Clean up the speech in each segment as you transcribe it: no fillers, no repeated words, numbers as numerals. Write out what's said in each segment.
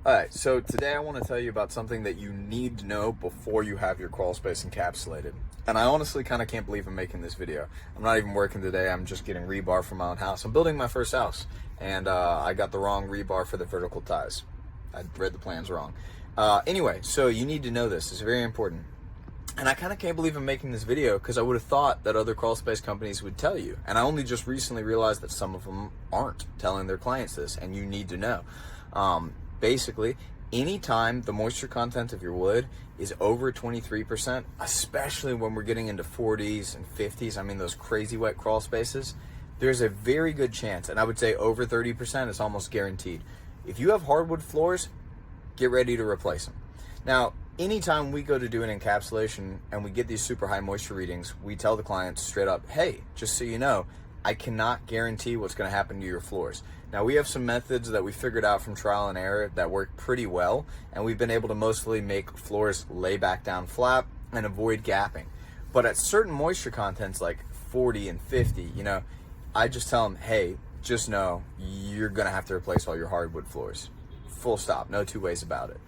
Alright, so today I want to tell you about something that you need to know before you have your crawl space encapsulated. And I honestly kind of can't believe I'm making this video. I'm not even working today, I'm just getting rebar for my own house. I'm building my first house, and I got the wrong rebar for the vertical ties. I read the plans wrong. Anyway, so you need to know this, it's very important. And I kind of can't believe I'm making this video because I would have thought that other crawl space companies would tell you. And I only just recently realized that some of them aren't telling their clients this, and you need to know. Basically, anytime the moisture content of your wood is over 23%, especially when we're getting into 40s and 50s, I mean those crazy wet crawl spaces, there's a very good chance, and I would say over 30% is almost guaranteed. If you have hardwood floors, get ready to replace them. Now, anytime we go to do an encapsulation and we get these super high moisture readings, we tell the clients straight up, hey, just so you know, I cannot guarantee what's going to happen to your floors. Now, we have some methods that we figured out from trial and error that work pretty well, and we've been able to mostly make floors lay back down flat and avoid gapping. But at certain moisture contents like 40 and 50, you know, I just tell them, hey, just know you're going to have to replace all your hardwood floors. Full stop, no two ways about it.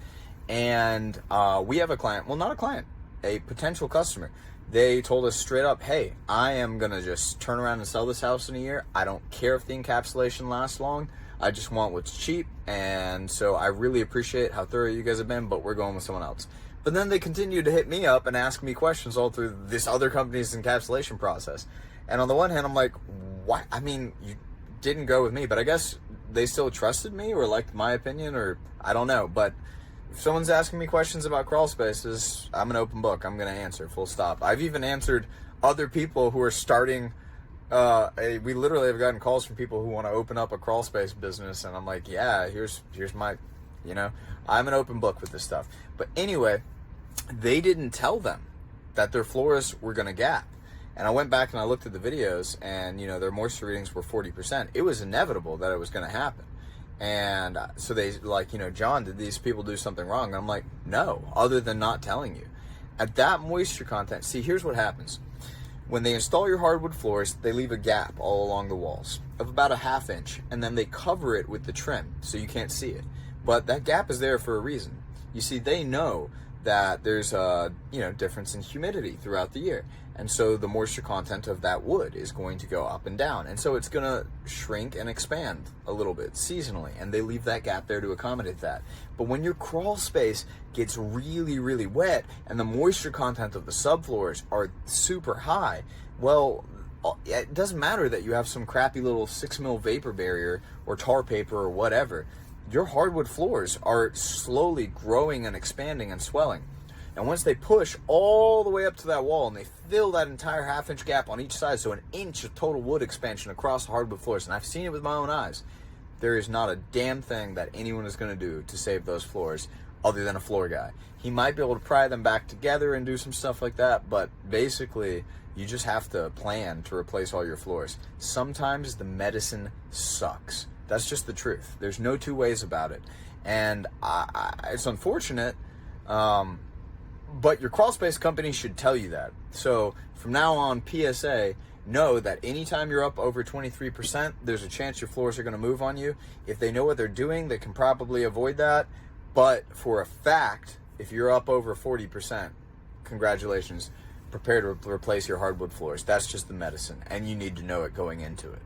And we have a client, well, not a client, a potential customer. They told us straight up, hey, I am going to just turn around and sell this house in a year. I don't care if the encapsulation lasts long. I just want what's cheap. And so I really appreciate how thorough you guys have been, but we're going with someone else. But then they continued to hit me up and ask me questions all through this other company's encapsulation process. And on the one hand, I'm like, what? I mean, you didn't go with me, but I guess they still trusted me or liked my opinion, or I don't know. But if someone's asking me questions about crawl spaces, I'm an open book. I'm going to answer, full stop. I've even answered other people who are starting, we literally have gotten calls from people who want to open up a crawl space business, and I'm like, yeah, here's my, you know, I'm an open book with this stuff. But anyway, they didn't tell them that their floors were going to gap. And I went back and I looked at the videos, and, you know, their moisture readings were 40%. It was inevitable that it was going to happen. And so they like, you know, John, did these people do something wrong? And I'm like, no, other than not telling you. At that moisture content, see, here's what happens. When they install your hardwood floors, they leave a gap all along the walls of about a ½ inch, and then they cover it with the trim so you can't see it. But that gap is there for a reason. You see, they know that there's a, you know, difference in humidity throughout the year. And so the moisture content of that wood is going to go up and down. And so it's going to shrink and expand a little bit seasonally. And they leave that gap there to accommodate that. But when your crawl space gets really, really wet and the moisture content of the subfloors are super high, well, it doesn't matter that you have some crappy little 6 mil vapor barrier or tar paper or whatever. Your hardwood floors are slowly growing and expanding and swelling. And once they push all the way up to that wall and they fill that entire ½ inch gap on each side, so an inch of total wood expansion across the hardwood floors, and I've seen it with my own eyes, there is not a damn thing that anyone is going to do to save those floors other than a floor guy. He might be able to pry them back together and do some stuff like that, but basically you just have to plan to replace all your floors. Sometimes the medicine sucks. That's just the truth. There's no two ways about it. And it's unfortunate, but your crawl space company should tell you that. So from now on, PSA, know that anytime you're up over 23%, there's a chance your floors are going to move on you. If they know what they're doing, they can probably avoid that. But for a fact, if you're up over 40%, congratulations, prepare to replace your hardwood floors. That's just the medicine, and you need to know it going into it.